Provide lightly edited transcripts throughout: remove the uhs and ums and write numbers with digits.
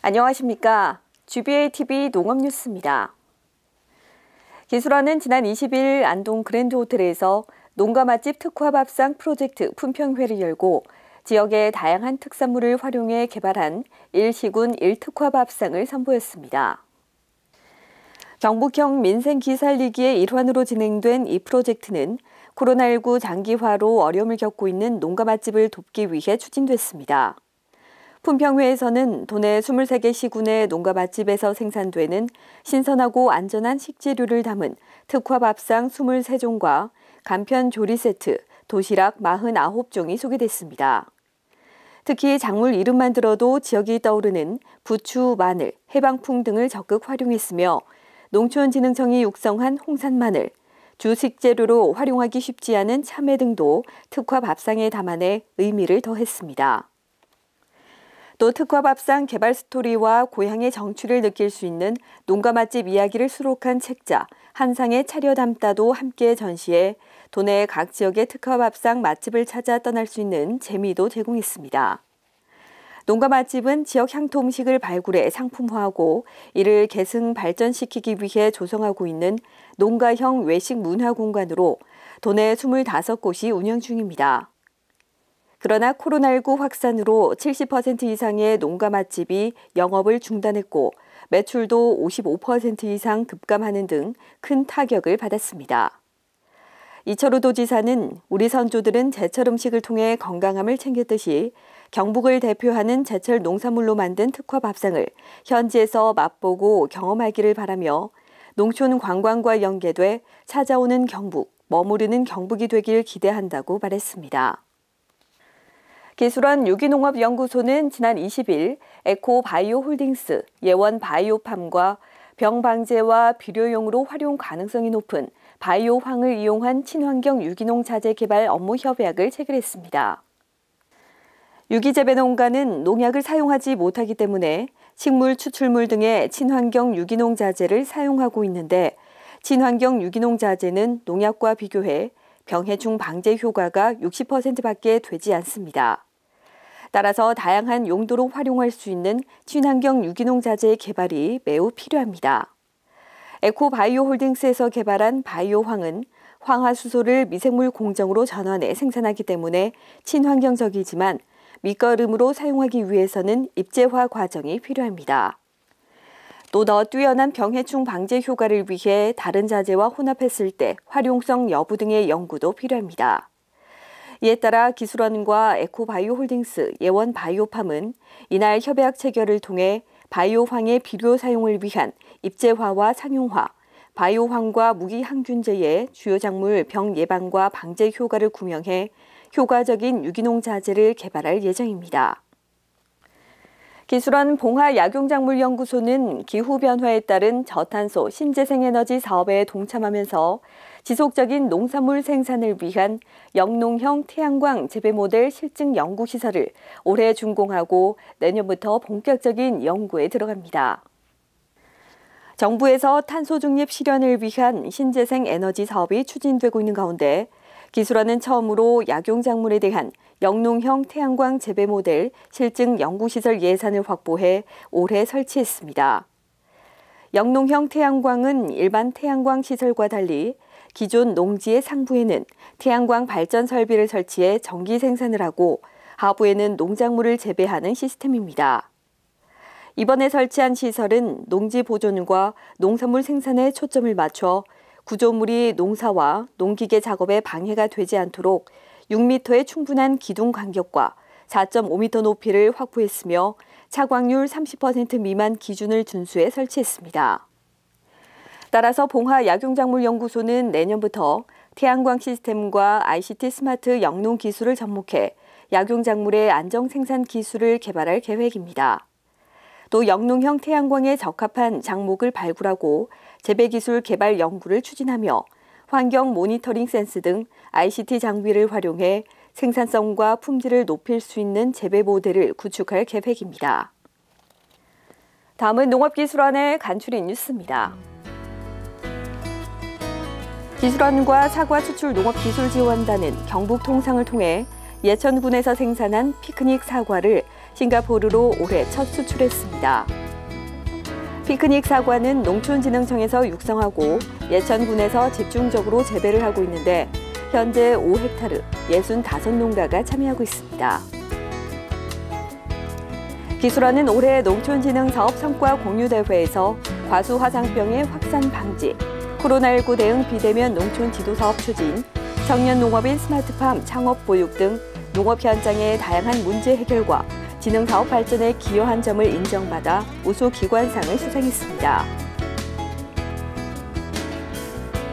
안녕하십니까. GBA-TV 농업뉴스입니다. 기술원은 지난 20일 안동 그랜드호텔에서 농가 맛집 특화밥상 프로젝트 품평회를 열고 지역의 다양한 특산물을 활용해 개발한 일시군 1특화밥상을 선보였습니다. 경북형 민생기 살리기의 일환으로 진행된 이 프로젝트는 코로나19 장기화로 어려움을 겪고 있는 농가 맛집을 돕기 위해 추진됐습니다. 품평회에서는 도내 23개 시군의 농가 맛집에서 생산되는 신선하고 안전한 식재료를 담은 특화밥상 23종과 간편 조리 세트, 도시락 49종이 소개됐습니다. 특히 작물 이름만 들어도 지역이 떠오르는 부추, 마늘, 해방풍 등을 적극 활용했으며 농촌진흥청이 육성한 홍산마늘, 주식재료로 활용하기 쉽지 않은 참외 등도 특화밥상에 담아내 의미를 더했습니다. 또 특화밥상 개발 스토리와 고향의 정취를 느낄 수 있는 농가 맛집 이야기를 수록한 책자 한상에 차려 담다도 함께 전시해 도내 각 지역의 특화밥상 맛집을 찾아 떠날 수 있는 재미도 제공했습니다. 농가 맛집은 지역 향토 음식을 발굴해 상품화하고 이를 계승 발전시키기 위해 조성하고 있는 농가형 외식 문화 공간으로 도내 25곳이 운영 중입니다. 그러나 코로나19 확산으로 70% 이상의 농가 맛집이 영업을 중단했고 매출도 55% 이상 급감하는 등 큰 타격을 받았습니다. 이철우 도지사는 우리 선조들은 제철 음식을 통해 건강함을 챙겼듯이 경북을 대표하는 제철 농산물로 만든 특화밥상을 현지에서 맛보고 경험하기를 바라며 농촌 관광과 연계돼 찾아오는 경북, 머무르는 경북이 되길 기대한다고 말했습니다. 기술원 유기농업연구소는 지난 20일 에코바이오홀딩스, 예원바이오팜과 병방제와 비료용으로 활용 가능성이 높은 바이오황을 이용한 친환경 유기농 자재 개발 업무 협약을 체결했습니다. 유기재배농가는 농약을 사용하지 못하기 때문에 식물 추출물 등의 친환경 유기농 자재를 사용하고 있는데 친환경 유기농 자재는 농약과 비교해 병해충 방제 효과가 60%밖에 되지 않습니다. 따라서 다양한 용도로 활용할 수 있는 친환경 유기농 자재의 개발이 매우 필요합니다. 에코바이오홀딩스에서 개발한 바이오황은 황화수소를 미생물 공정으로 전환해 생산하기 때문에 친환경적이지만 밑거름으로 사용하기 위해서는 입재화 과정이 필요합니다. 또 더 뛰어난 병해충 방제 효과를 위해 다른 자재와 혼합했을 때 활용성 여부 등의 연구도 필요합니다. 이에 따라 기술원과 에코바이오홀딩스, 예원바이오팜은 이날 협약 체결을 통해 바이오황의 비료 사용을 위한 입재화와 상용화, 바이오황과 무기항균제의 주요 작물 병 예방과 방제 효과를 구명해 효과적인 유기농 자재를 개발할 예정입니다. 기술원 봉하약용작물연구소는 기후변화에 따른 저탄소 신재생에너지 사업에 동참하면서 지속적인 농산물 생산을 위한 영농형 태양광 재배 모델 실증 연구시설을 올해 준공하고 내년부터 본격적인 연구에 들어갑니다. 정부에서 탄소 중립 실현을 위한 신재생 에너지 사업이 추진되고 있는 가운데 기술원은 처음으로 약용작물에 대한 영농형 태양광 재배 모델 실증 연구시설 예산을 확보해 올해 설치했습니다. 영농형 태양광은 일반 태양광 시설과 달리 기존 농지의 상부에는 태양광 발전 설비를 설치해 전기 생산을 하고 하부에는 농작물을 재배하는 시스템입니다. 이번에 설치한 시설은 농지 보존과 농산물 생산에 초점을 맞춰 구조물이 농사와 농기계 작업에 방해가 되지 않도록 6m의 충분한 기둥 간격과 4.5m 높이를 확보했으며 차광률 30% 미만 기준을 준수해 설치했습니다. 따라서 봉하약용작물연구소는 내년부터 태양광 시스템과 ICT 스마트 영농 기술을 접목해 약용작물의 안정 생산 기술을 개발할 계획입니다. 또 영농형 태양광에 적합한 작목을 발굴하고 재배기술 개발 연구를 추진하며 환경 모니터링 센스 등 ICT 장비를 활용해 생산성과 품질을 높일 수 있는 재배 모델을 구축할 계획입니다. 다음은 농업기술원의 간추린 뉴스입니다. 기술원과 사과 수출 농업기술지원단은 경북 통상을 통해 예천군에서 생산한 피크닉 사과를 싱가포르로 올해 첫 수출했습니다. 피크닉 사과는 농촌진흥청에서 육성하고 예천군에서 집중적으로 재배를 하고 있는데 현재 5헥타르 65농가가 참여하고 있습니다. 기술원은 올해 농촌진흥사업 성과 공유대회에서 과수화상병의 확산 방지, 코로나19 대응 비대면 농촌 지도사업 추진, 청년 농업인 스마트팜 창업 보육 등 농업 현장의 다양한 문제 해결과 진흥사업 발전에 기여한 점을 인정받아 우수기관상을 수상했습니다.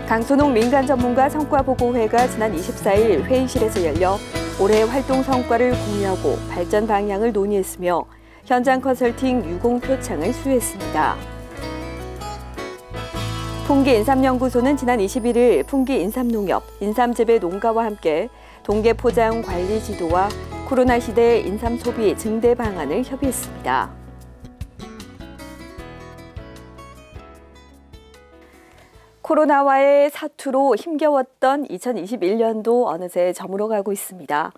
강소농 민간전문가 성과보고회가 지난 24일 회의실에서 열려 올해 활동 성과를 공유하고 발전 방향을 논의했으며 현장 컨설팅 유공 표창을 수여했습니다. 풍기인삼연구소는 지난 21일 풍기인삼농협, 인삼재배 농가와 함께 동계 포장 관리 지도와 코로나 시대 인삼 소비 증대 방안을 협의했습니다. 코로나와의 사투로 힘겨웠던 2021년도 어느새 저물어가고 있습니다.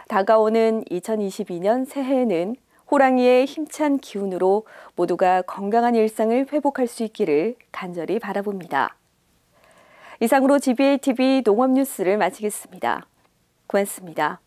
다가오는 2022년 새해에는 호랑이의 힘찬 기운으로 모두가 건강한 일상을 회복할 수 있기를 간절히 바라봅니다. 이상으로 GBA TV 농업 뉴스를 마치겠습니다. 고맙습니다.